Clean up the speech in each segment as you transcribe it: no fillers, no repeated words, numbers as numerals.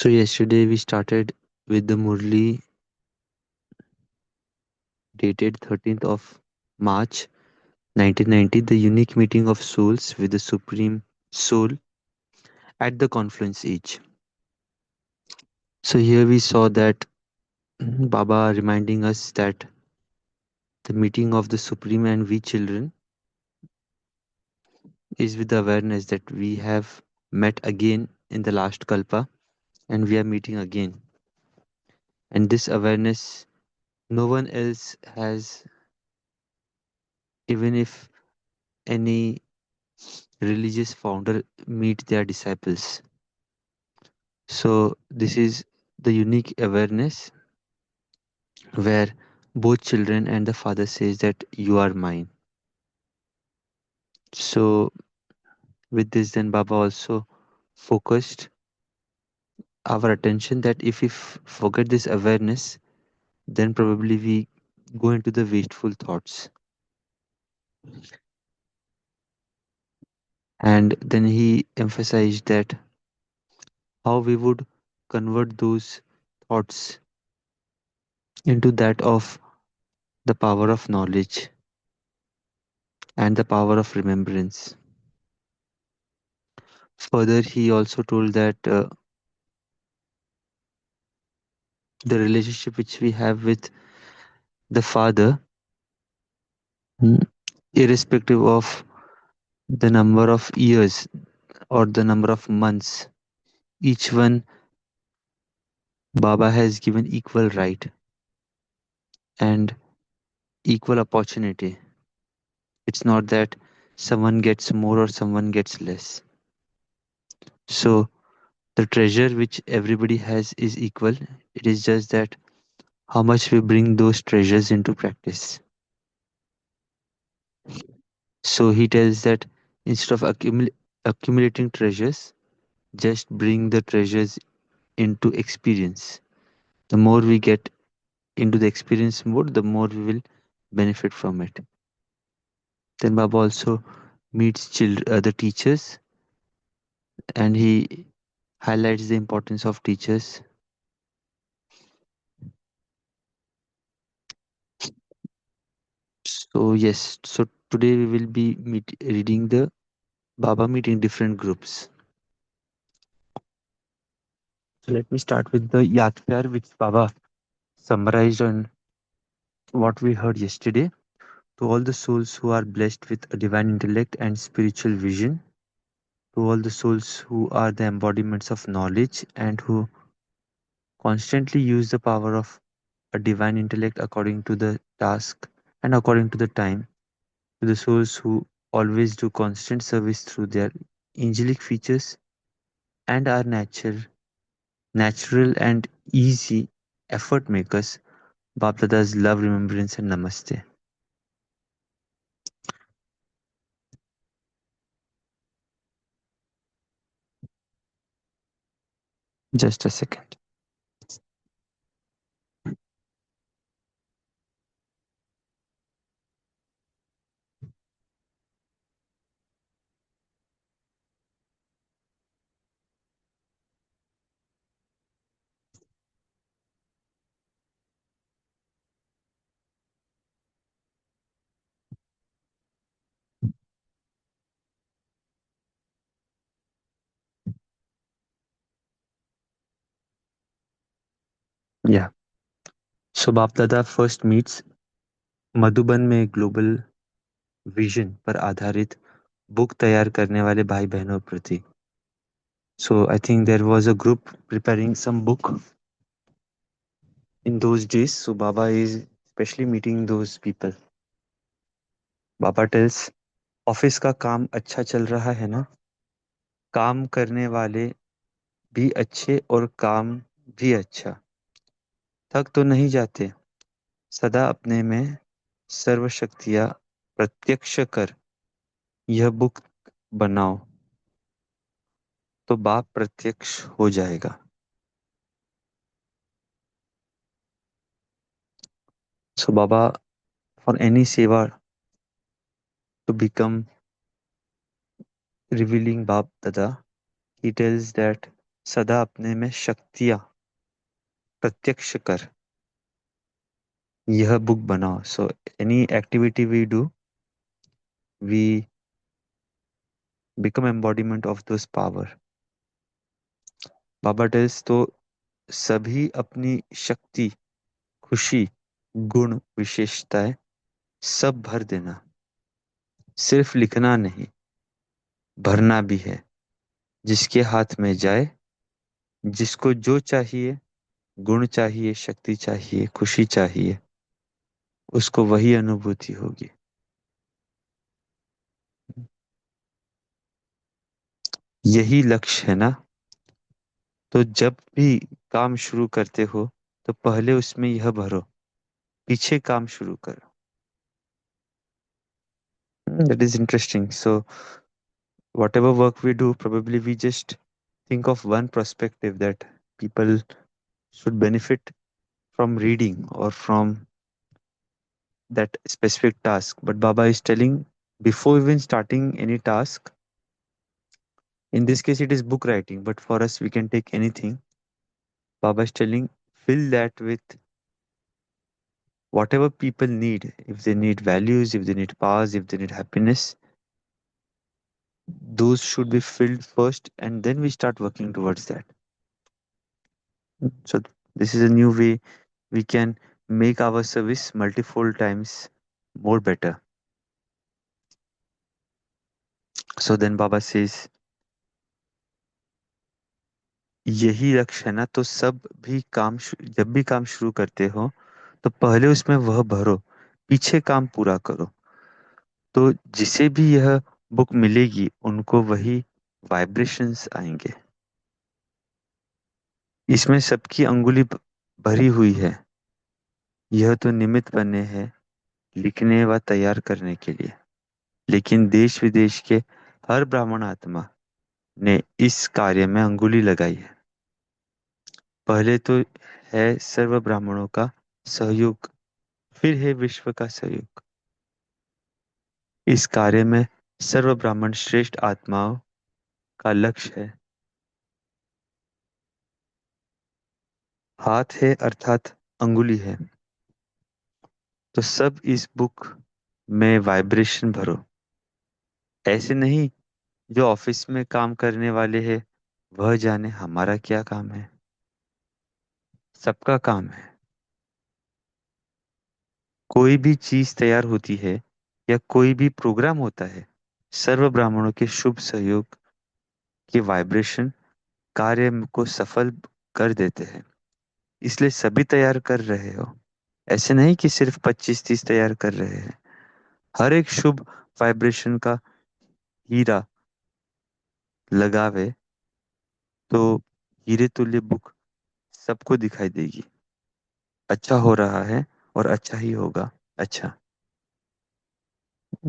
So yesterday we started with the Murli dated 13th of March 1990, the unique meeting of souls with the Supreme Soul at the Confluence Age. So here we saw that Baba reminding us that the meeting of the Supreme and we children is with the awareness that we have met again in the last Kalpa and we are meeting again. And this awareness no one else has, even if any religious founder meet their disciples. So this is the unique awareness where both children and the father says that you are mine. So with this then Baba also focused our attention that if we forget this awareness, then probably we go into the wasteful thoughts. And then he emphasized that how we would convert those thoughts into that of the power of knowledge and the power of remembrance. Further, he also told that the relationship which we have with the Father, mm, irrespective of the number of years or the number of months, each one Baba has given equal right and equal opportunity. It's not that someone gets more or someone gets less. So the treasure which everybody has is equal. It is just that how much we bring those treasures into practice. So he tells that instead of accumulating treasures, just bring the treasures into experience. The more we get into the experience mode, the more we will benefit from it. Then Baba also meets the teachers, and he highlights the importance of teachers. So yes, so today we will be reading the Baba meeting different groups. So let me start with the Yadkar, which Baba summarized on what we heard yesterday. To all the souls who are blessed with a divine intellect and spiritual vision, to all the souls who are the embodiments of knowledge and who constantly use the power of a divine intellect according to the task and according to the time, to the souls who always do constant service through their angelic features and are natural and easy effort makers, Bapdada's love, remembrance, and namaste. Just a second. Yeah. So Bapdada first meets Madhuban में global vision पर आधारित book तैयार करने वाले भाई बहनों प्रति. So I think there was a group preparing some book in those days. So Baba is especially meeting those people. Baba tells, office का काम अच्छा चल रहा है ना? काम करने वाले भी अच्छे और काम भी अच्छा. थक तो नहीं जाते? सदा अपने में सर्वशक्तियाँ प्रत्यक्ष कर यह बुक बनाओ तो बाप प्रत्यक्ष हो जाएगा. So Baba, for any seva to become revealing Bap Dada, he tells that सदा अपने में शक्तियाँ प्रत्यक्ष कर, यह बुक बनाओ. So any activity we do, we become embodiment of those power. बाबा टेल्स तो सभी अपनी शक्ति, खुशी, गुण, विशेषताएं सब भर देना. सिर्फ लिखना नहीं, भरना भी है. जिसके हाथ में जाए, जिसको जो चाहिए, गुण चाहिए, शक्ति चाहिए, खुशी चाहिए, उसको वही अनुभूति होगी. यही लक्ष्य है ना. तो जब भी काम शुरू करते हो, तो पहले उसमें यह भरो, पीछे काम शुरू करो. That is interesting. So whatever work we do, probably we just think of one perspective that people should benefit from reading or from that specific task. But Baba is telling, before even starting any task, in this case it is book writing, but for us we can take anything. Baba is telling, fill that with whatever people need. If they need values, if they need powers, if they need happiness, those should be filled first, and then we start working towards that. So this is a new way we can make our service multifold times more better. So then Baba says, यही लक्ष्य है ना, तो सब भी काम जब भी काम शुरू करते हो, तो पहले उसमें वह भरो, पीछे काम पूरा करो. तो जिसे भी यह बुक मिलेगी, उनको वही वाइब्रेशंस आएंगे. इसमें सबकी अंगुली भरी हुई है. यह तो निमित्त बने हैं लिखने व तैयार करने के लिए, लेकिन देश विदेश के हर ब्राह्मण आत्मा ने इस कार्य में अंगुली लगाई है. पहले तो है सर्व ब्राह्मणों का सहयोग, फिर है विश्व का सहयोग. इस कार्य में सर्व ब्राह्मण श्रेष्ठ आत्माओं का लक्ष्य है. हाथ है अर्थात अंगुली है. तो सब इस बुक में वाइब्रेशन भरो. ऐसे नहीं, जो ऑफिस में काम करने वाले हैं वह जाने हमारा क्या काम है. सबका काम है. कोई भी चीज तैयार होती है या कोई भी प्रोग्राम होता है, सर्व ब्राह्मणों के शुभ सहयोग के वाइब्रेशन कार्य को सफल कर देते हैं. इसलिए सभी तैयार कर रहे हो. ऐसे नहीं कि सिर्फ 25-30 तैयार कर रहे हैं. हर एक शुभ वाइब्रेशन का हीरा लगावे, तो हीरे तुल्य बुक सबको दिखाई देगी. अच्छा हो रहा है और अच्छा ही होगा. अच्छा.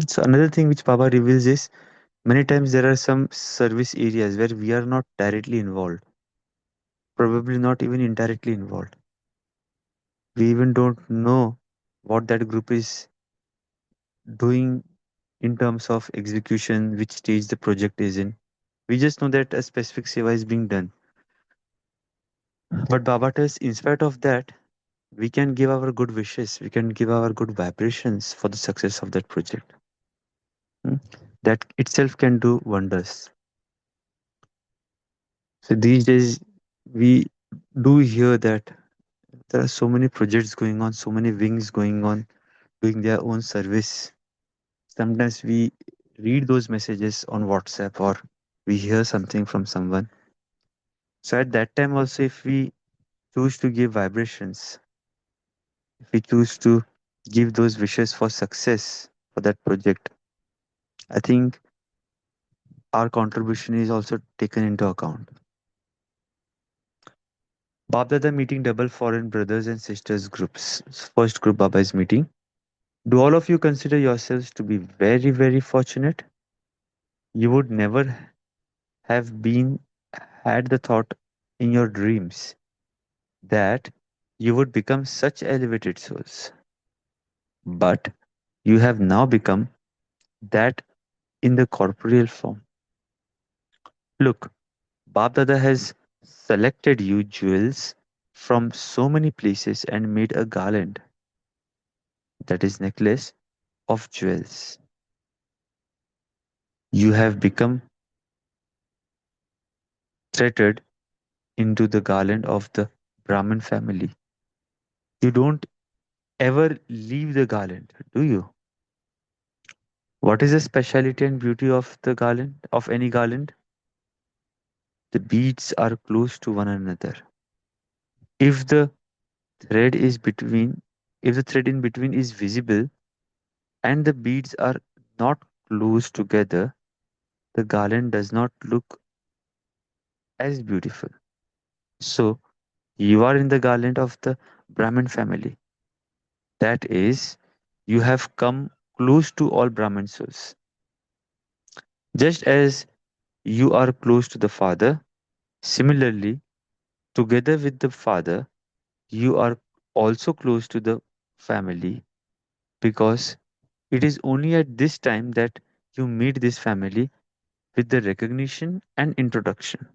So another thing which Baba reveals is, many times there are some service areas where we are not directly involved, probably not even indirectly involved. We even don't know what that group is doing in terms of execution, which stage the project is in. We just know that a specific seva is being done. But Baba tells, in spite of that, we can give our good wishes, we can give our good vibrations for the success of that project. Hmm? That itself can do wonders. So these days, we do hear that there are so many projects going on, so many wings going on, doing their own service. Sometimes we read those messages on WhatsApp or we hear something from someone. So at that time, also, if we choose to give vibrations, if we choose to give those wishes for success for that project, I think our contribution is also taken into account. Baba meeting double foreign brothers and sisters groups. First group Baba is meeting. Do all of you consider yourselves to be very, very fortunate? You would never have been had the thought in your dreams that you would become such elevated souls. But you have now become that in the corporeal form. Look, Bab Dada has selected you jewels from so many places and made a garland, that is necklace of jewels. You have become threaded into the garland of the Brahmin family. You don't ever leave the garland, do you? What is the speciality and beauty of the garland, of any garland? The beads are close to one another. If the thread is between, if the thread in between is visible and the beads are not close together, the garland does not look as beautiful. So, you are in the garland of the Brahmin family. That is, you have come close to all Brahmin souls. Just as you are close to the Father, similarly, together with the Father, you are also close to the family, because it is only at this time that you meet this family with the recognition and introduction.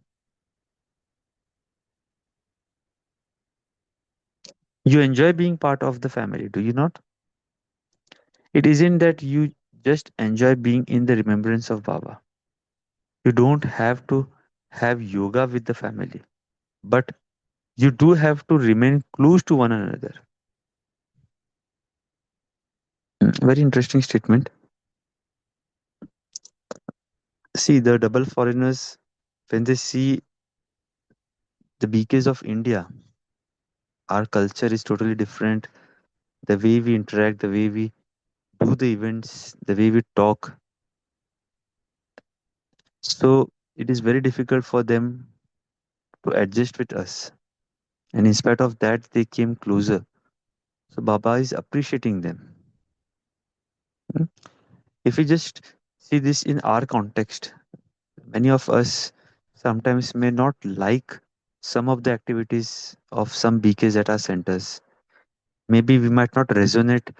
You enjoy being part of the family, do you not? It isn't that you just enjoy being in the remembrance of Baba. You don't have to have yoga with the family, but you do have to remain close to one another. Very interesting statement. See, the double foreigners, when they see the BKs of India, our culture is totally different. The way we interact, the way we do the events, the way we talk. So it is very difficult for them to adjust with us. And in spite of that, they came closer. So Baba is appreciating them. Hmm. If we just see this in our context, many of us sometimes may not like some of the activities of some BKs at our centers. Maybe we might not resonate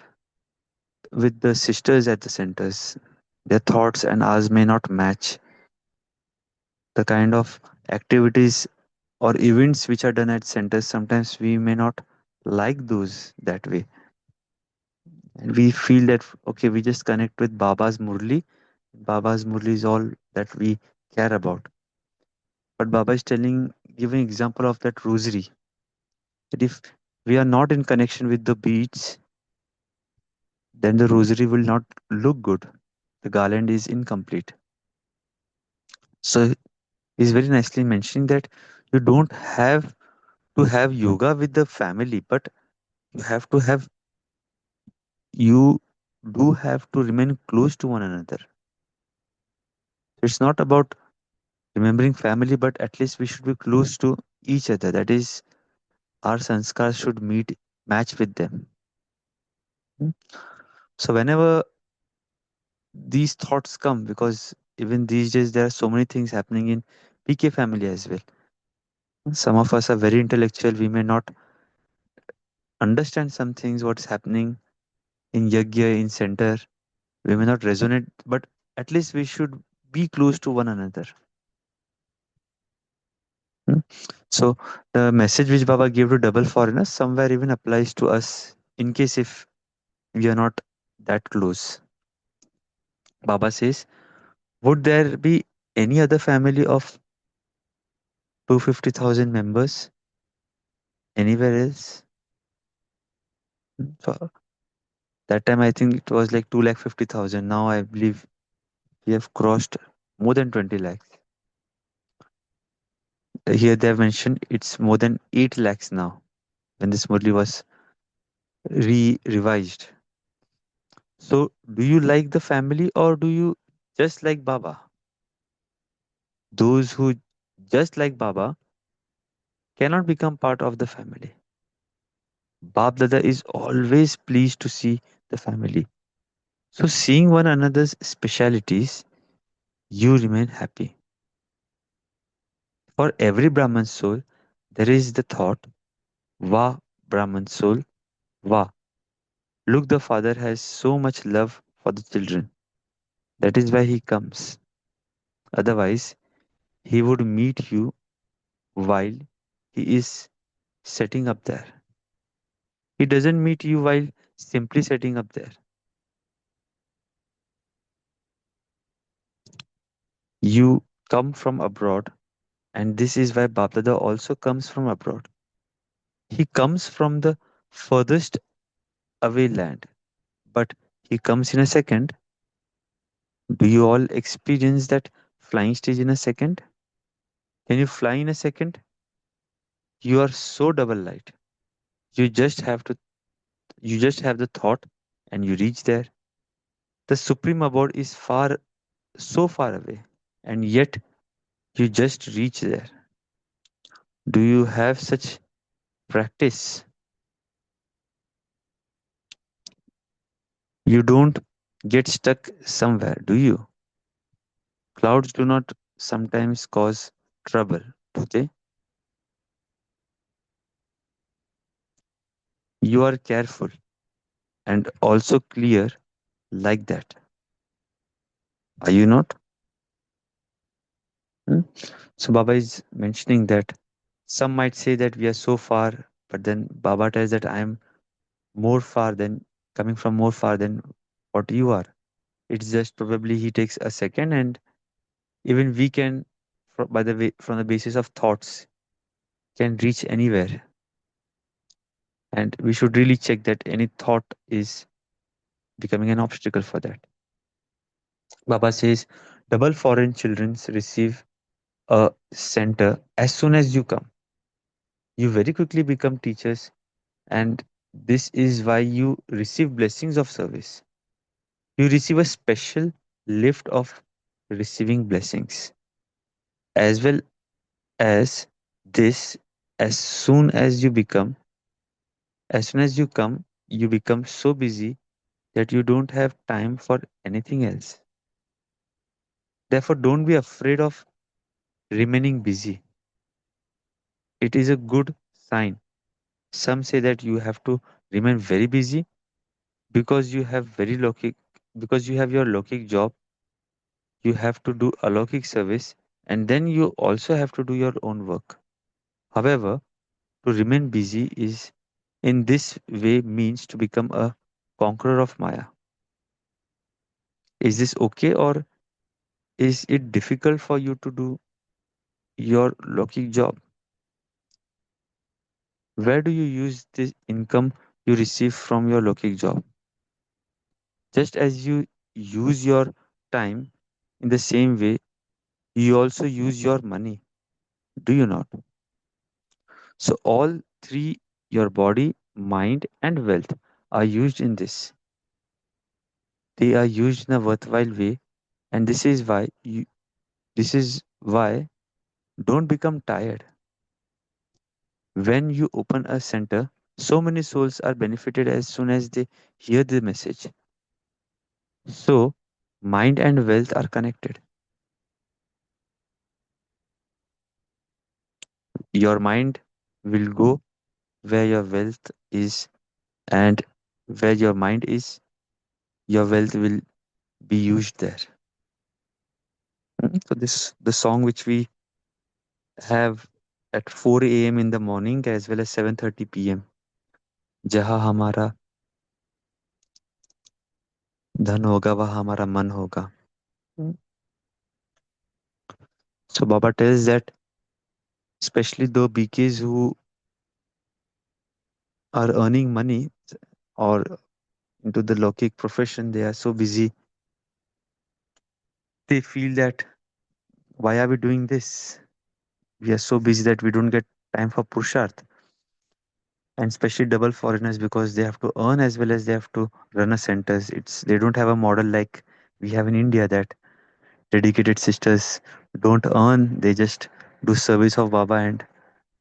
with the sisters at the centers. Their thoughts and ours may not match. The kind of activities or events which are done at centers, sometimes we may not like those that way. And we feel that, okay, we just connect with Baba's Murli. Baba's Murli is all that we care about. But Baba is telling, giving example of that rosary, that if we are not in connection with the beads, then the rosary will not look good. The garland is incomplete. So he's very nicely mentioning that you don't have to have yoga with the family, but you have to have, you do have to remain close to one another. It's not about remembering family, but at least we should be close to each other. That is, our sanskars should match with them. Hmm. So whenever these thoughts come, because even these days there are so many things happening in PK family as well. Some of us are very intellectual. We may not understand some things, what's happening in Yagya, in center. We may not resonate, but at least we should be close to one another. Hmm. So the message which Baba gave to double foreigners somewhere even applies to us in case if we are not that close. Baba says, would there be any other family of 250,000 members anywhere else? So that time I think it was like 250,000. Now I believe we have crossed more than 20 lakhs. Here they have mentioned it's more than 8 lakhs now when this Murli was revised. So do you like the family or do you just like Baba? Those who just like Baba cannot become part of the family. Bab Dada is always pleased to see the family. So seeing one another's specialities, you remain happy. For every Brahman soul, there is the thought, Wah, Brahman soul, Wah. Look, the father has so much love for the children. That is why he comes. Otherwise, he would meet you while he is setting up there. He doesn't meet you while simply setting up there. You come from abroad, and this is why Bapdada also comes from abroad. He comes from the furthest away land, but he comes in a second. Do you all experience that flying stage in a second? Can you fly in a second? You are so double light. You just have to you just have the thought and you reach there. The supreme abode is so far away, and yet you just reach there. Do you have such practice? You don't get stuck somewhere, do you? Clouds do not sometimes cause trouble, do they? You are careful and also clear like that. Are you not? Hmm? So Baba is mentioning that some might say that we are so far, but then Baba tells that I am more far than coming from more far than what you are. It's just probably he takes a second, and even we can, by the way, from the basis of thoughts, can reach anywhere. And we should really check that any thought is becoming an obstacle for that. Baba says, double foreign children receive a center as soon as you come. You very quickly become teachers, and this is why you receive blessings of service. You receive a special lift of receiving blessings, as well as this. As soon as you come, you become so busy that you don't have time for anything else. Therefore, don't be afraid of remaining busy. It is a good sign. Some say that you have to remain very busy because you have very lokic because you have your lokic job, you have to do alaukic service, and then you also have to do your own work. However, to remain busy is in this way means to become a conqueror of Maya. Is this okay, or is it difficult for you to do your lokic job? Where do you use this income you receive from your lokic job? Just as you use your time in the same way, you also use your money. Do you not? So, all three, your body, mind, and wealth, are used in this. They are used in a worthwhile way, and this is why don't become tired. When you open a center, so many souls are benefited as soon as they hear the message. So, mind and wealth are connected. Your mind will go where your wealth is, and where your mind is, your wealth will be used there. So this the song which we have at 4 a.m. in the morning as well as 7:30 p.m. जहाँ हमारा धन होगा वहाँ हमारा मन होगा. Mm. So Baba tells that especially the BKs who are earning money or into the Lokik profession, they are so busy. They feel that why are we doing this? We are so busy that we don't get time for Purusharth. And especially double foreigners because they have to earn as well as they have to run a centers. It's they don't have a model like we have in India that dedicated sisters don't earn, they just do service of Baba, and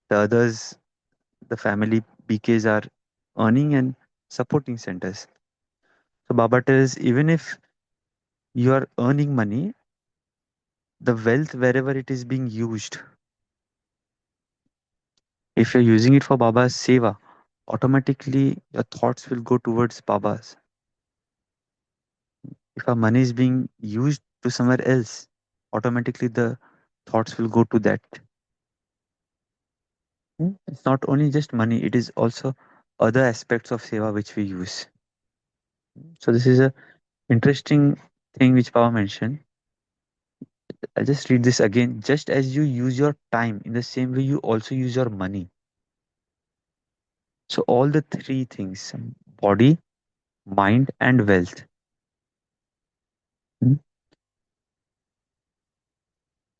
the others, the family BKs, are earning and supporting centers. So Baba tells even if you are earning money, the wealth wherever it is being used, if you're using it for Baba's seva, automatically your thoughts will go towards Baba's. If our money is being used to somewhere else, automatically the thoughts will go to that. It's not only just money, it is also other aspects of seva which we use. So this is a interesting thing which Pava mentioned. I'll just read this again. Just as you use your time, in the same way you also use your money. So all the three things, body, mind, and wealth. Mm.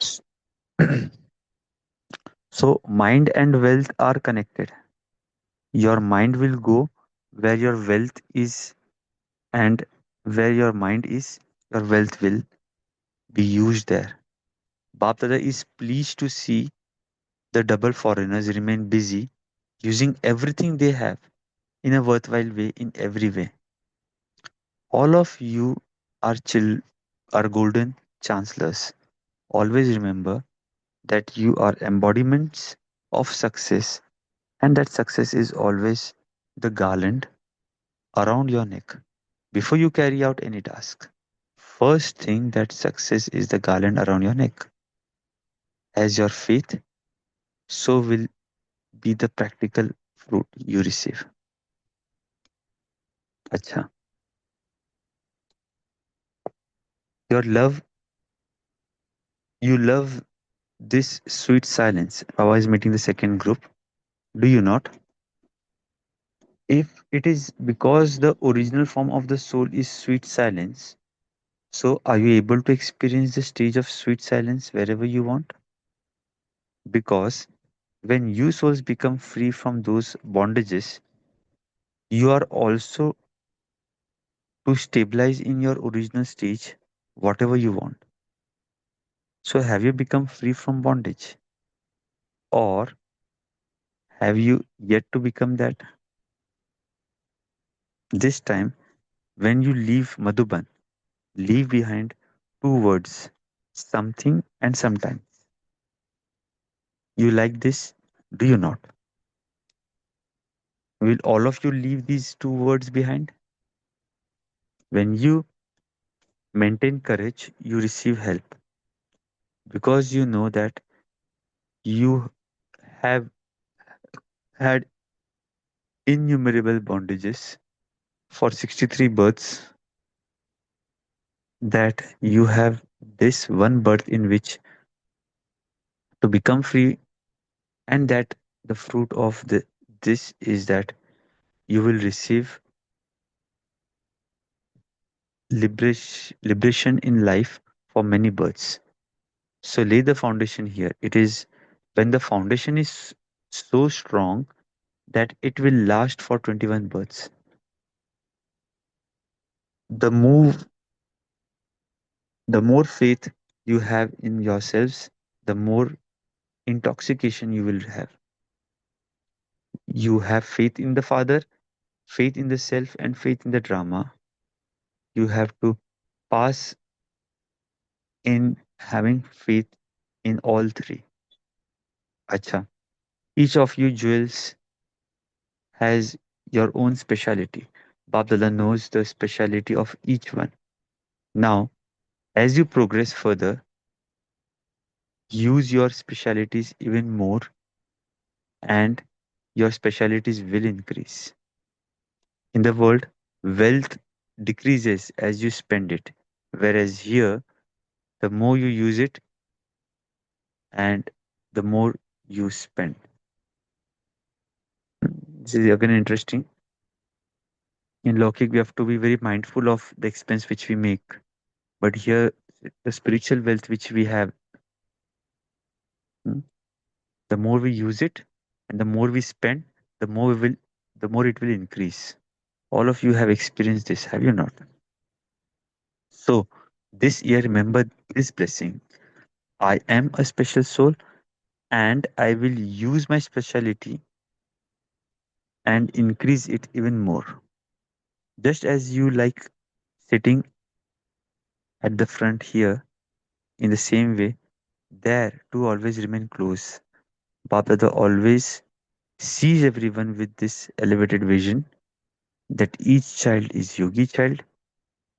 S- So mind and wealth are connected. Your mind will go where your wealth is, and where your mind is, your wealth will be used there. Bap Dada is pleased to see the double foreigners remain busy using everything they have in a worthwhile way in every way. All of you are are golden chancellors. Always remember that you are embodiments of success, and that success is always the garland around your neck before you carry out any task. First thing, that success is the garland around your neck. As your faith, so will be the practical fruit you receive. Acha. Your love, you love this sweet silence. Baba is meeting the second group. Do you not? If it is because the original form of the soul is sweet silence, so are you able to experience the stage of sweet silence wherever you want? Because when you souls become free from those bondages, you are also to stabilize in your original stage, whatever you want. So have you become free from bondage? Or have you yet to become that? This time, when you leave Madhuban, leave behind two words, something and sometime. You like this? Do you not? Will all of you leave these two words behind? When you maintain courage, you receive help because you know that you have had innumerable bondages for 63 births, that you have this one birth in which to become free, and that the fruit of this is that you will receive liberation in life for many births. So lay the foundation here. It is when the foundation is so strong that it will last for 21 births. The move, the more faith you have in yourselves, the more intoxication you will have. You have faith in the Father, faith in the self, and faith in the drama. You have to pass in having faith in all three. Acha. Each of you jewels has your own speciality. Babdallah knows the speciality of each one. Now, as you progress further, use your specialities even more, and your specialities will increase. In the world, wealth decreases as you spend it, whereas here, the more you use it and the more you spend. This is again interesting. In Lokik, we have to be very mindful of the expense which we make. But here, the spiritual wealth which we have, mm, the more we use it and the more we spend, the more we will, the more it will increase. All of you have experienced this, have you not? So this year, remember this blessing. I am a special soul, and I will use my speciality and increase it even more. Just as you like sitting at the front here, in the same way, there to always remain close. Bapdada always sees everyone with this elevated vision that each child is yogi child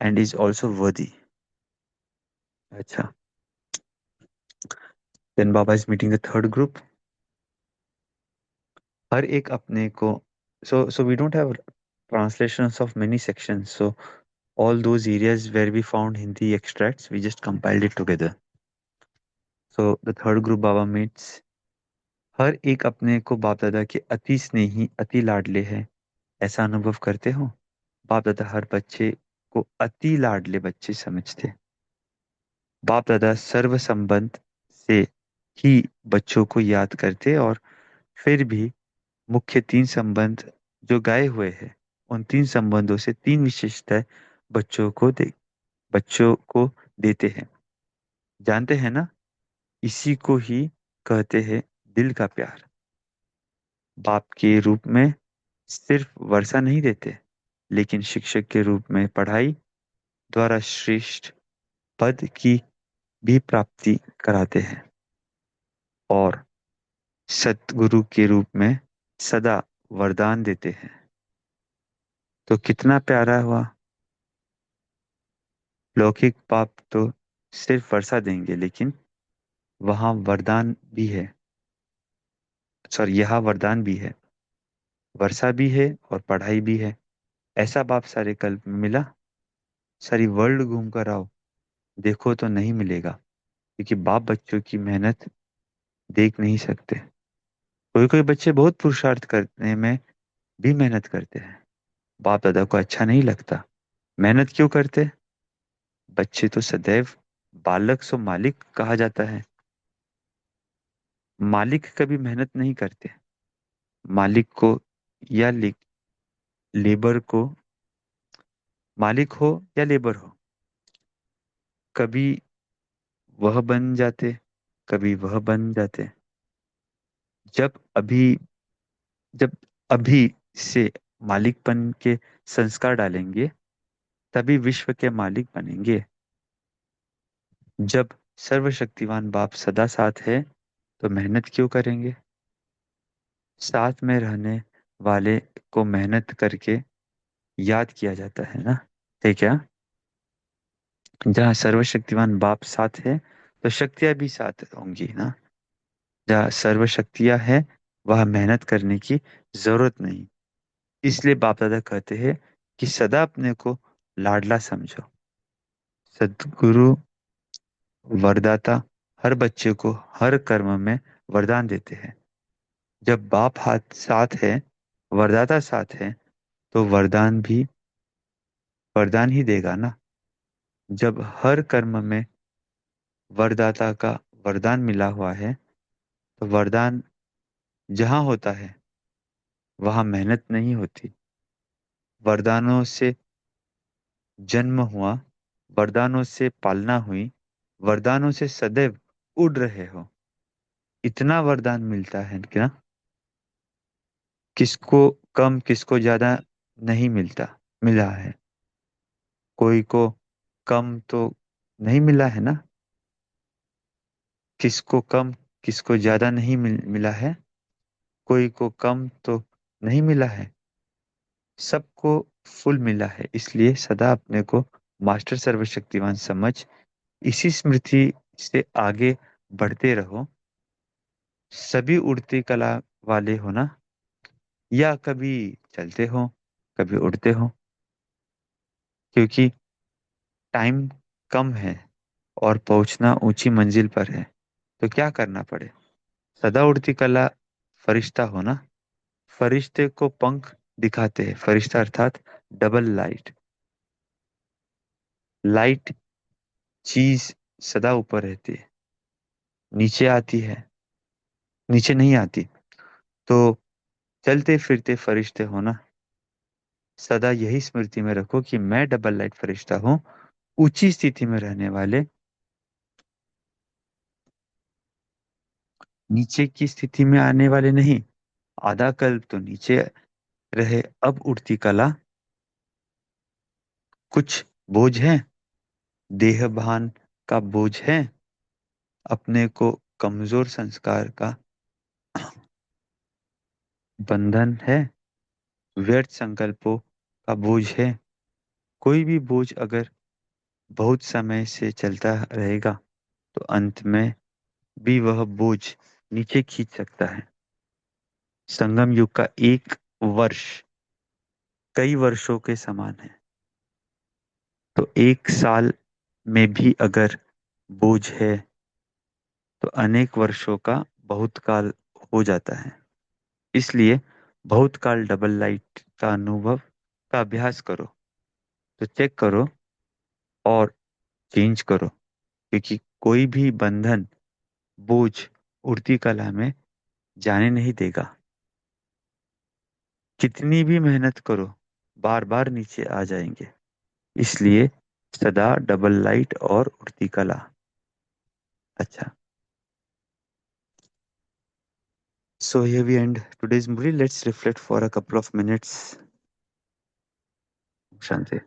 and is also worthy. Acha. Then Baba is meeting the third group. हर एक अपने को, so we don't have translations of many sections, so all those areas where we found Hindi extracts, we just compiled it together. So the third group Baba meets, हर एक अपने को बाप दादा के अति स्नेही अति लाडले है, ऐसा अनुभव करते हो? बाप दादा हर बच्चे को अति लाडले बच्चे समझते। बाप दादा सर्व संबंध से ही बच्चों को याद करते, और फिर भी मुख्य तीन संबंध जो गाए हुए हैं, उन तीन संबंधों से तीन विशेषताएं बच्चों को देते हैं। जानते हैं ना, इसी को ही कहते हैं दिल का प्यार। बाप के रूप में सिर्फ वर्षा नहीं देते, लेकिन शिक्षक के रूप में पढ़ाई द्वारा श्रेष्ठ पद की भी प्राप्ति कराते हैं, और सतगुरु के रूप में सदा वरदान देते हैं। तो कितना प्यारा हुआ। लौकिक बाप तो सिर्फ वर्षा देंगे, लेकिन वहां वरदान भी है। सॉरी, यहाँ वरदान भी है, वर्षा भी है और पढ़ाई भी है। ऐसा बाप सारे कल्प में मिला? सारी वर्ल्ड घूम कर आओ, देखो तो नहीं मिलेगा, क्योंकि बाप बच्चों की मेहनत देख नहीं सकते। कोई कोई बच्चे बहुत पुरुषार्थ करने में भी मेहनत करते हैं, बाप दादा को अच्छा नहीं लगता। मेहनत क्यों करते? बच्चे तो सदैव बालक सो मालिक कहा जाता है। मालिक कभी मेहनत नहीं करते। मालिक को या लेबर को, मालिक हो या लेबर हो, कभी वह बन जाते, कभी वह बन जाते। जब अभी जब अभी से मालिकपन के संस्कार डालेंगे, तभी विश्व के मालिक बनेंगे। जब सर्वशक्तिवान बाप सदा साथ है, तो मेहनत क्यों करेंगे? साथ में रहने वाले को मेहनत करके याद किया जाता है ना, ठीक है? जहाँ सर्वशक्तिवान बाप साथ है, तो शक्तियां भी साथ होंगी ना। जहाँ सर्वशक्तियां है, वह मेहनत करने की जरूरत नहीं। इसलिए बाप दादा कहते हैं कि सदा अपने को लाडला समझो। सदगुरु वरदाता हर बच्चे को हर कर्म में वरदान देते हैं। जब बाप हाथ साथ है, वरदाता साथ है, तो वरदान भी वरदान ही देगा ना। जब हर कर्म में वरदाता का वरदान मिला हुआ है, तो वरदान जहाँ होता है, वहाँ मेहनत नहीं होती। वरदानों से जन्म हुआ, वरदानों से पालना हुई, वरदानों से सदैव उड़ रहे हो। इतना वरदान मिलता है क्या? किसको कम किसको ज्यादा नहीं मिला है। कोई को कम तो नहीं मिला है ना। किसको कम किसको ज्यादा नहीं मिला है। कोई को कम तो नहीं मिला है, सबको फुल मिला है। इसलिए सदा अपने को मास्टर सर्वशक्तिमान समझ इसी स्मृति से आगे बढ़ते रहो। सभी उड़ती कला वाले हो ना, या कभी चलते हो, कभी उड़ते हो, क्योंकि टाइम कम है और पहुंचना ऊंची मंजिल पर है। तो क्या करना पड़े? सदा उड़ती कला फरिश्ता हो ना। फरिश्ते को पंख दिखाते हैं, फरिश्ता अर्थात डबल लाइट। लाइट चीज सदा ऊपर रहती है, नीचे आती है, नीचे नहीं आती। तो चलते फिरते फरिश्ते हो ना, सदा यही स्मृति में रखो कि मैं डबल लाइट फरिश्ता हूँ। ऊंची स्थिति में रहने वाले नीचे की स्थिति में आने वाले नहीं। आधा कल्प तो नीचे रहे, अब उड़ती कला कुछ बोझ है, देह भान का बोझ है, अपने को कमजोर संस्कार का बंधन है, व्यर्थ संकल्पों का बोझ है। कोई भी बोझ अगर बहुत समय से चलता रहेगा, तो अंत में भी वह बोझ नीचे खींच सकता है। संगम युग का एक वर्ष कई वर्षों के समान है। तो एक साल में भी अगर बोझ है तो अनेक वर्षों का बहुत काल हो जाता है। इसलिए बहुत काल डबल लाइट का अनुभव का अभ्यास करो। तो चेक करो और चेंज करो, क्योंकि कोई भी बंधन, बोझ उड़ती कला में जाने नहीं देगा। कितनी भी मेहनत करो, बार बार नीचे आ जाएंगे। इसलिए सदा डबल लाइट और उड़ती कला। अच्छा, so here we end today's movie. Let's reflect for a couple of minutes. Shanti.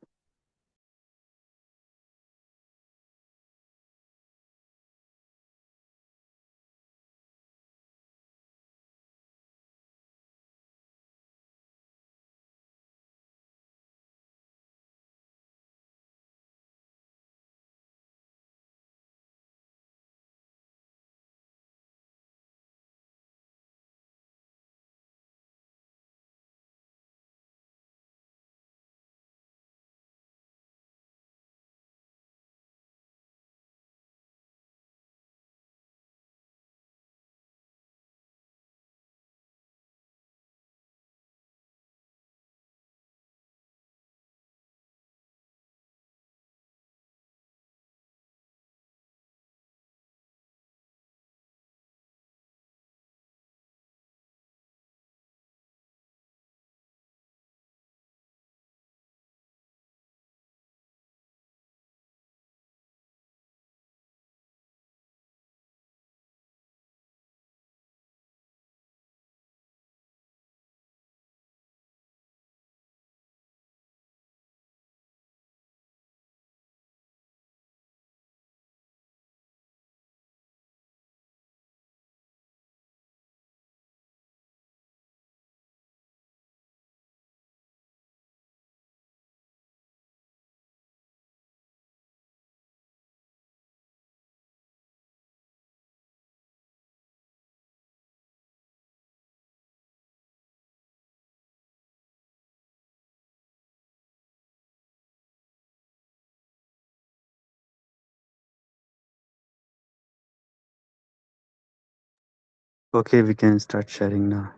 Okay, we can start sharing now.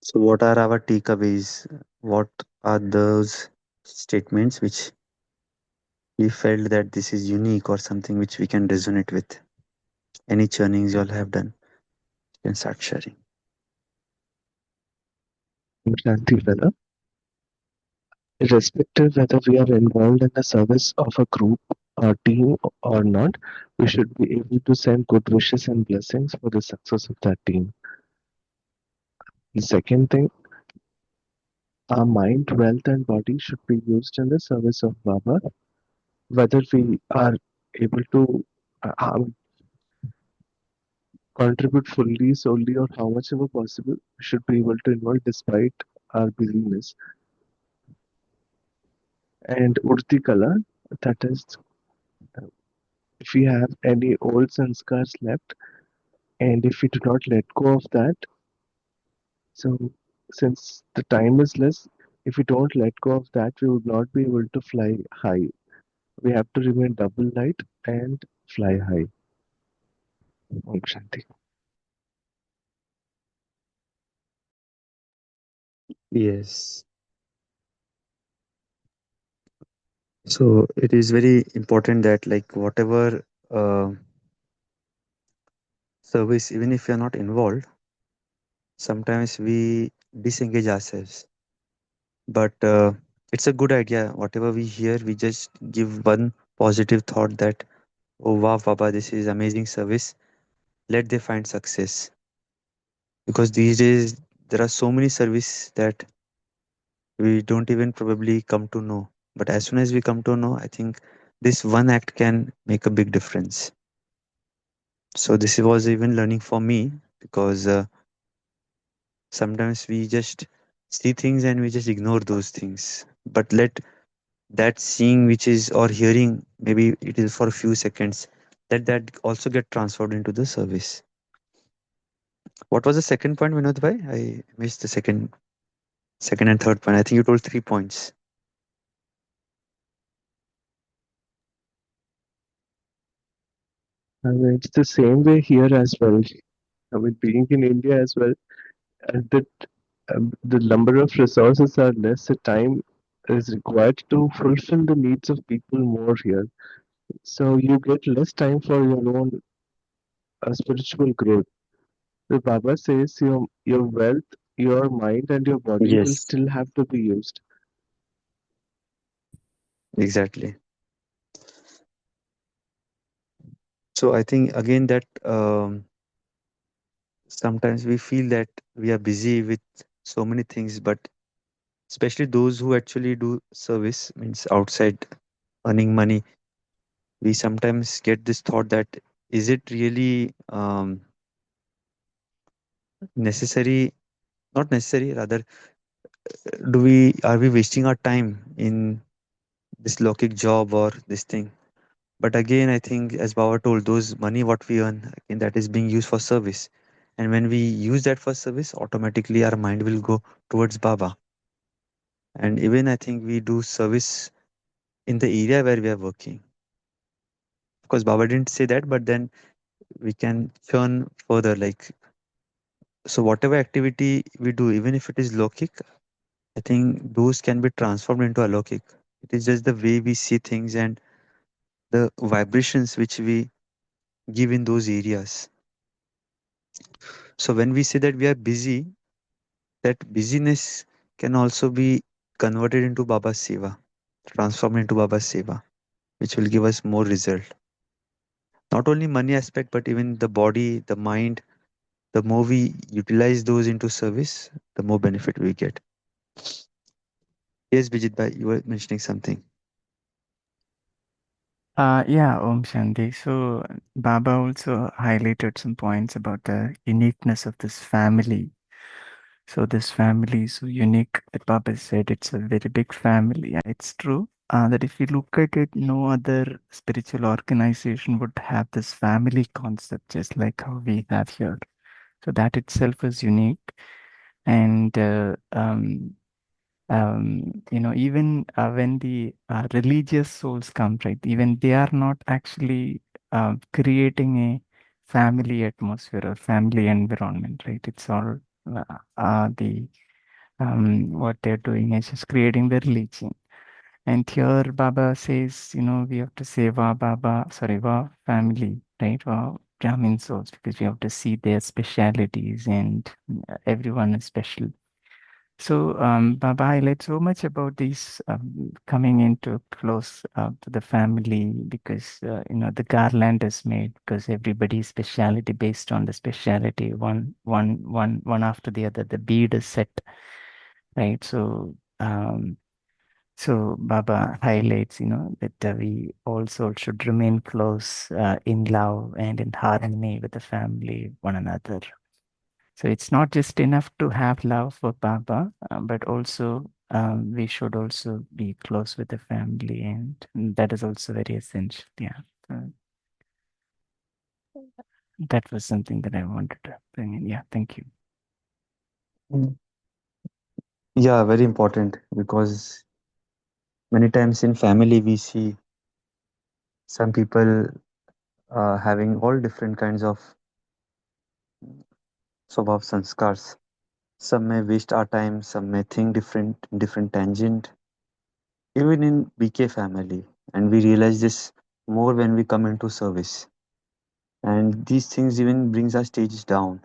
So, what are our takeaways? What are those statements which we felt that this is unique or something which we can resonate with? Any churnings you all have done? You can start sharing. Shanti, brother. Irrespective whether we are involved in the service of a group or team or not, we should be able to send good wishes and blessings for the success of that team. The second thing, our mind, wealth, and body should be used in the service of Baba. Whether we are able to contribute fully, solely, or how much ever possible, we should be able to involve despite our busyness. And Urti Kala, that is, if we have any old sanskars left, and if we do not let go of that, so since the time is less, if we don't let go of that, we would not be able to fly high. We have to remain double light and fly high. Om Shanti. Yes. So it is very important that, like, whatever service, even if we are not involved, sometimes we disengage ourselves. But it's a good idea. Whatever we hear, we just give one positive thought that, oh wow, Baba, this is amazing service. Let they find success. Because these days there are so many service that we don't even probably come to know. But as soon as we come to know, I think this one act can make a big difference. So this was even learning for me, because sometimes we just see things and we just ignore those things. But let that seeing which is or hearing, maybe it is for a few seconds, let that also get transferred into the service. What was the second point, Vinod bhai? I missed the second and third point. I think you told 3 points. I mean, it's the same way here as well. I mean, being in India as well, that the number of resources are less, the time is required to fulfill the needs of people more here. So you get less time for your own spiritual growth. The Baba says your wealth, your mind, and your body will Yes, still have to be used. exactly. So I think again that sometimes we feel that we are busy with so many things, but especially those who actually do service, means outside earning money, we sometimes get this thought that is it really necessary, not necessary, rather, do we are we wasting our time in this lokic job or this thing? But again, I think as Baba told, those money what we earn, again, that is being used for service. And when we use that for service, automatically our mind will go towards Baba. And even I think we do service in the area where we are working. Of course, Baba didn't say that, but then we can churn further. Like, so whatever activity we do, even if it is lokic, I think those can be transformed into alokik. It is just the way we see things and the vibrations which we give in those areas. So when we say that we are busy, that busyness can also be converted into Baba's Seva, transformed into Baba's Seva, which will give us more result. Not only money aspect, but even the body, the mind, the more we utilize those into service, the more benefit we get. Yes, Bijit bhai, you were mentioning something. Yeah, Om Shanti. So Baba also highlighted some points about the uniqueness of this family. So this family is so unique that Baba said it's a very big family. Yeah, it's true. That if you look at it, no other spiritual organization would have this family concept just like how we have here. So that itself is unique. And even when the religious souls come, right, even they are not actually creating a family atmosphere or family environment, right? It's all the what they're doing is just creating the religion. And here Baba says, we have to say Va family, right? Va Brahmin souls, because we have to see their specialities and everyone is special. So, Baba highlights so much about these coming into close to the family because the garland is made because everybody's speciality based on the speciality one after the other. The bead is set, right? So Baba highlights, that we also should remain close in love and in harmony with the family, one another. So it's not just enough to have love for Baba, but also we should also be close with the family, and that is also very essential. Yeah, so that was something that I wanted to bring in. Yeah, thank you. Mm. Yeah, very important because many times in family we see some people having all different kinds of swabhav sanskars. Some may waste our time, some may think different tangent, even in BK family. And we realize this more when we come into service. And these things even brings our stage down.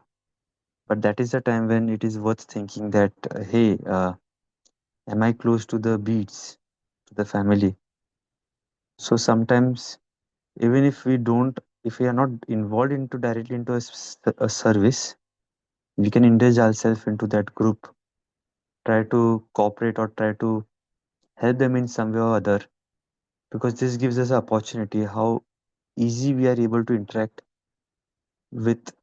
But that is the time when it is worth thinking that, hey, am I close to the beats, to the family? So sometimes, even if we are not involved into directly into a service, we can indulge ourselves into that group, try to cooperate or try to help them in some way or other, because this gives us an opportunity how easy we are able to interact with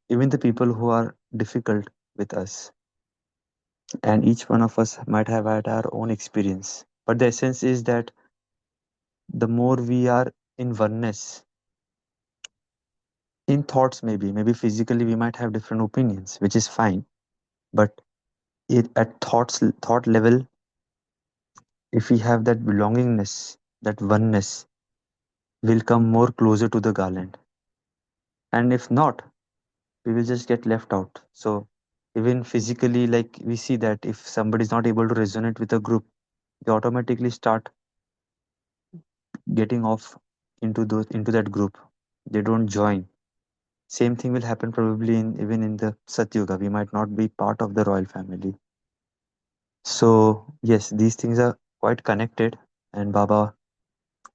even the people who are difficult with us. and each one of us might have had our own experience. But the essence is that the more we are in oneness, in thoughts, maybe physically we might have different opinions, which is fine. But at thought level, if we have that belongingness, that oneness, we'll come more closer to the garland. And if not, we will just get left out. So even physically, like we see that if somebody is not able to resonate with a group, they automatically start getting off into that group. They don't join. Same thing will happen probably in even in the Satyuga. We might not be part of the royal family. So yes, these things are quite connected. And Baba,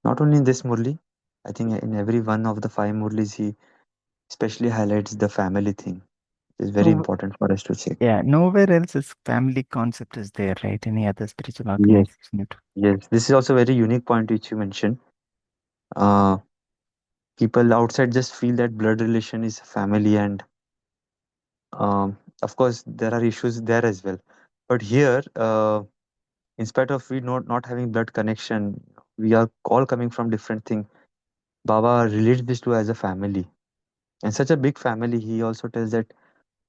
not only in this Murli, I think in every one of the five Murlis, he especially highlights the family thing. It's very No, important for us to check. yeah, nowhere else is family concept is there, right? Any other spiritual Yes, organization? yes. This is also a very unique point which you mentioned. Uh, People outside just feel that blood relation is family, and of course there are issues there as well. But here, in spite of we not having blood connection, we are all coming from different thing. Baba relates this to as a family, and such a big family. He also tells that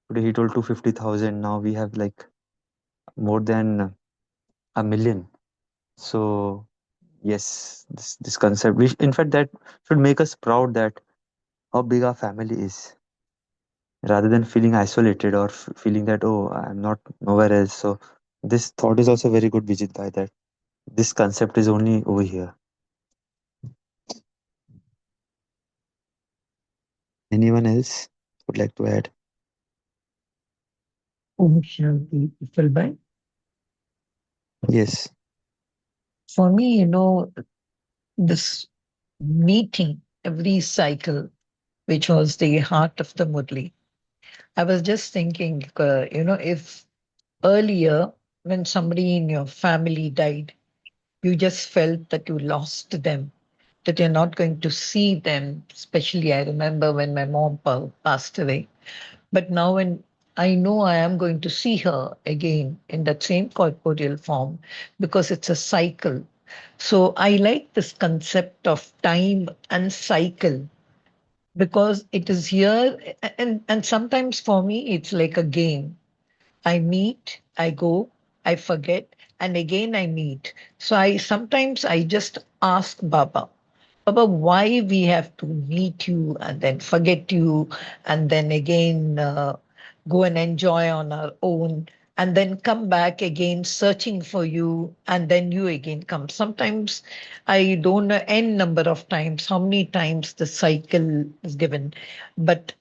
today he told 250,000. Now we have like more than a million. So yes, this concept, which in fact that should make us proud that how big our family is, rather than feeling isolated or feeling that oh I'm not nowhere else. So this thought is also very good, Vijit, by that this concept is only over here. Anyone else would like to add? Om Shanti, Ifalbai. Yes. For me, this meeting every cycle, which was the heart of the Murli. I was just thinking, if earlier when somebody in your family died, you just felt that you lost them, that you're not going to see them. Especially, I remember when my mom passed away. But now, when I know I am going to see her again in that same corporeal form, because it's a cycle. So I like this concept of time and cycle because it is here. And sometimes for me, it's like a game. I meet, I go, I forget, and again I meet. So I sometimes I just ask Baba, Baba, why we have to meet you and then forget you and then again go and enjoy on our own and then come back again searching for you and then you again come. Sometimes I don't know n number of times how many times the cycle is given, but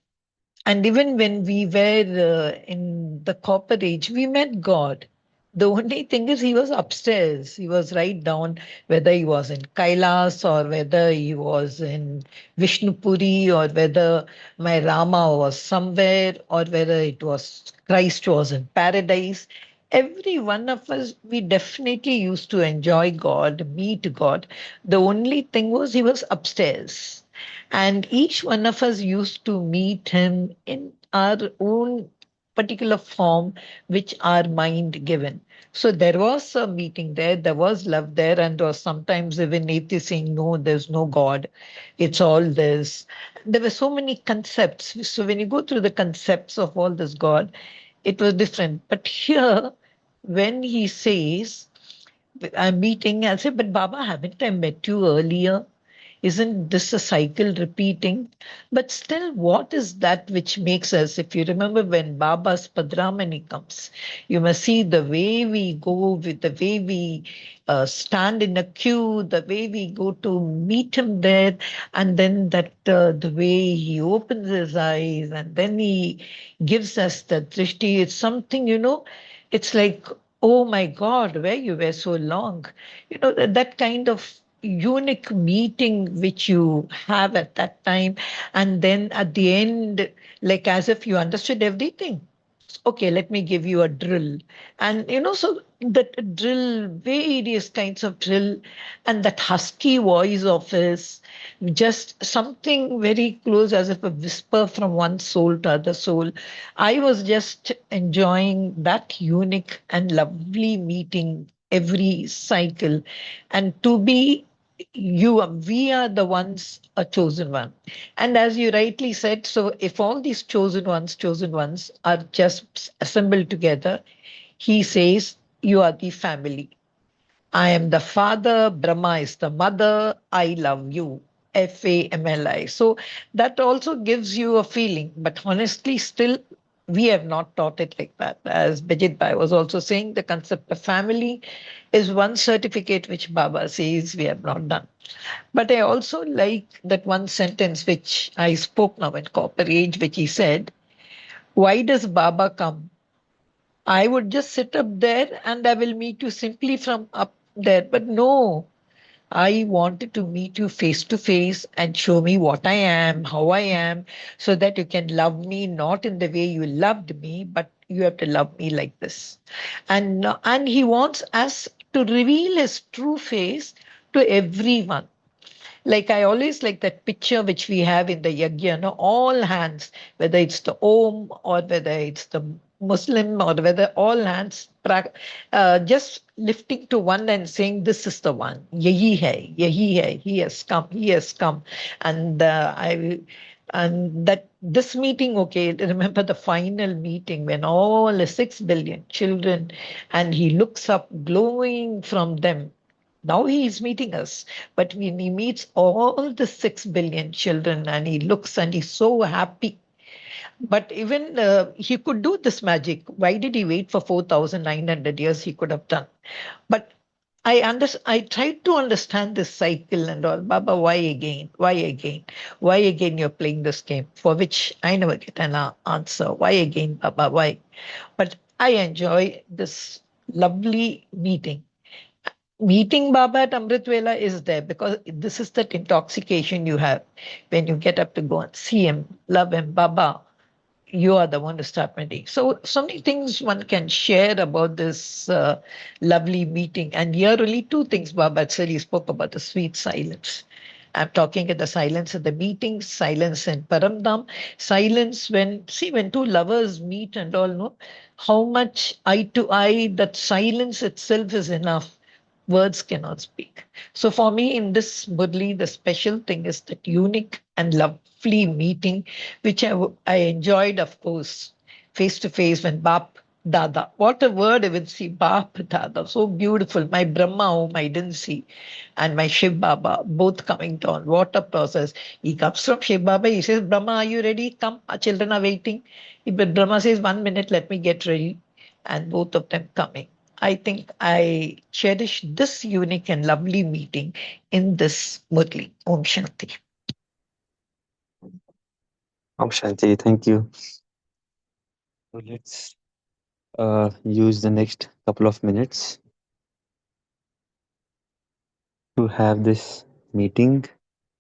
and even when we were in the copper age, we met God. The only thing is, he was upstairs. He was right down, whether he was in Kailas or whether he was in Vishnupuri or whether my Rama was somewhere or whether it was Christ was in paradise. Every one of us, we definitely used to enjoy God, meet God. The only thing was, he was upstairs. And each one of us used to meet him in our own particular form, which our mind given. So there was a meeting there, there was love there, and there was sometimes even atheists saying, no, there's no God. It's all this. There were so many concepts. So when you go through the concepts of all this God, it was different. But here, when he says, I'm meeting, I'll say, but Baba, haven't I met you earlier? Isn't this a cycle repeating? But still, what is that which makes us? If you remember when Baba's Padramani comes, you must see the way we go, with the way we stand in a queue, the way we go to meet him there, and then that the way he opens his eyes and then he gives us the drishti. It's something, it's like, oh my God, where you were so long. That kind of unique meeting which you have at that time. And then at the end, like as if you understood everything. Okay, let me give you a drill. And so that drill, various kinds of drill, and that husky voice of his, just something very close, as if a whisper from one soul to other soul. I was just enjoying that unique and lovely meeting every cycle. And to be we are the ones, a chosen one. And as you rightly said, so if all these chosen ones are just assembled together, he says, you are the family. I am the father, Brahma is the mother, I love you. FAMLI. So that also gives you a feeling, but honestly, still, we have not taught it like that. As Bijit Bhai was also saying, the concept of family is one certificate which Baba says we have not done. But I also like that one sentence which I spoke now in Copper Age, which he said, why does Baba come? I would just sit up there and I will meet you simply from up there. But no, I wanted to meet you face to face and show me what I am, how I am, so that you can love me not in the way you loved me, but you have to love me like this. And he wants us to reveal his true face to everyone. Like I always like that picture which we have in the yajna, no? All hands, whether it's the Om or whether it's the Muslim or whether all hands just lifting to one and saying, "This is the one. Yahi hai. He has come. He has come." And and that this meeting, okay, remember the final meeting when all the 6 billion children, and he looks up, glowing from them. Now he is meeting us, but when he meets all the 6 billion children and he looks and he's so happy. But even he could do this magic. Why did he wait for 4,900 years? He could have done. But I tried to understand this cycle and all. Baba, why again? Why again? Why again you're playing this game? For which I never get an answer. Why again, Baba? Why? But I enjoy this lovely meeting. Meeting Baba at Amrit Vela is there because this is that intoxication you have when you get up to go and see him, love him, Baba. You are the one to start meeting. So many things one can share about this lovely meeting. And here only two things Baba said. He spoke about the sweet silence. I'm talking at the silence at the meeting, silence in Paramdam, silence when two lovers meet and all, no, how much eye to eye, that silence itself is enough. Words cannot speak. So for me, in this Murli, the special thing is that unique and lovely meeting, which I enjoyed, of course, face to face when Bap Dada. What a word I would see, Bap Dada. So beautiful. My Brahma, whom I didn't see, and my Shiv Baba, both coming down. What a process. He comes from Shiv Baba. He says, Brahma, are you ready? Come. Our children are waiting. But Brahma says, 1 minute, let me get ready. And both of them coming. I think I cherish this unique and lovely meeting in this Murli. Om Shanti. Om Shanti, thank you. So let's use the next couple of minutes to have this meeting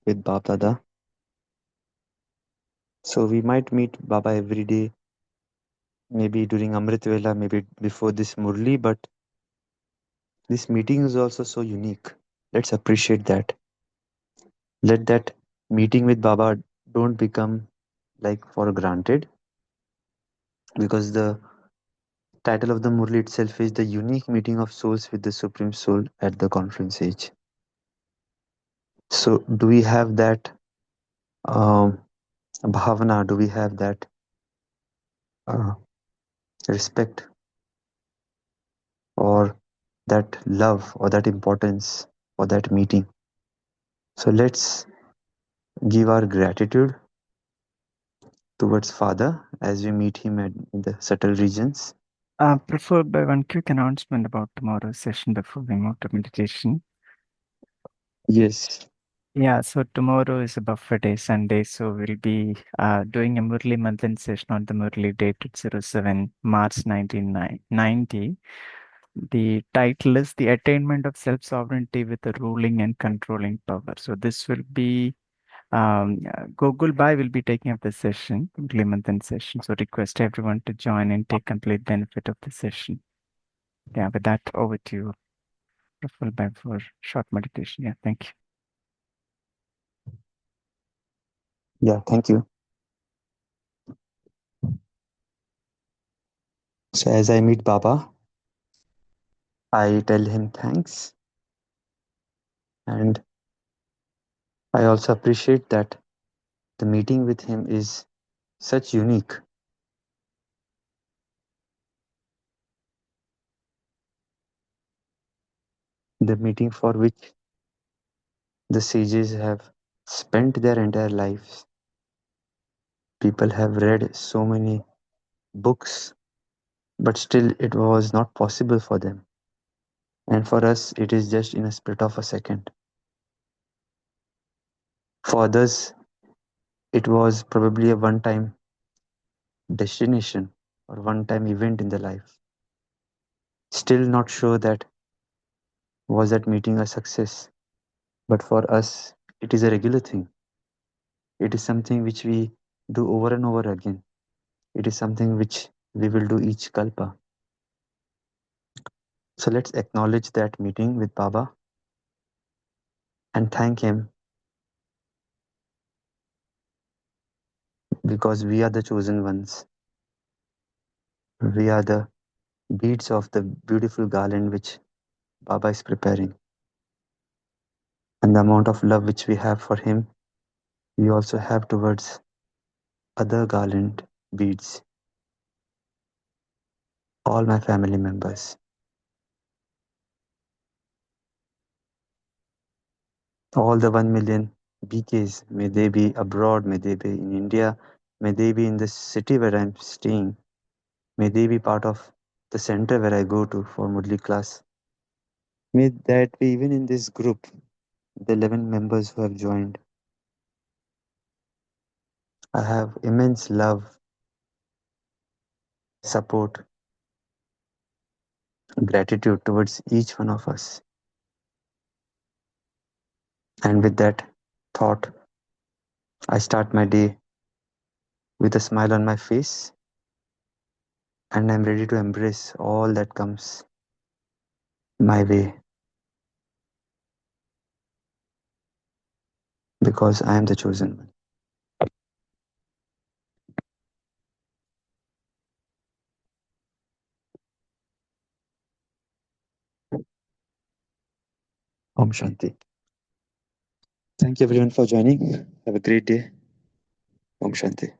with Bab Dada. So we might meet Baba every day, maybe during Amrit Vela, maybe before this Murli, but this meeting is also so unique. Let's appreciate that. Let that meeting with Baba don't become like for granted, because the title of the Murli itself is the unique meeting of souls with the Supreme Soul at the Confluence age. So do we have that um, bhavana? Do we have that uh, respect or that love or that importance for that meeting? So let's give our gratitude towards Father as we meet him in the subtle regions. Preferred by one quick announcement about tomorrow's session before we move to meditation. Yes. Yeah, so tomorrow is a buffer day, Sunday, so we'll be doing a Murli Manthan session on the Murli date at 07 March 1990. The title is The Attainment of Self-Sovereignty with a Ruling and Controlling Power. So this will be Gogul Bhai will be taking up the session, Manthan session. So request everyone to join and take complete benefit of the session. Yeah, with that, over to you, Praful Bhai, for short meditation. Yeah, thank you. Yeah, thank you. So as I meet Baba, I tell him thanks, and I also appreciate that the meeting with him is such unique. The meeting for which the sages have spent their entire lives. People have read so many books, but still it was not possible for them. And for us, it is just in a split of a second. For others, it was probably a one time destination or one time event in their life. Still not sure that was that meeting a success. But for us, it is a regular thing. It is something which we do over and over again. It is something which we will do each kalpa. So let's acknowledge that meeting with Baba and thank him because we are the chosen ones. We are the beads of the beautiful garland which Baba is preparing. And the amount of love which we have for him, we also have towards other garland beads, all my family members, all the 1 million BKs, may they be abroad, may they be in India, may they be in the city where I'm staying, may they be part of the center where I go to for Murli class. May that be even in this group, the 11 members who have joined. I have immense love, support, gratitude towards each one of us. And with that thought, I start my day with a smile on my face, and I'm ready to embrace all that comes my way because I am the chosen one. Om Shanti. Thank you everyone for joining. Have a great day. Om Shanti.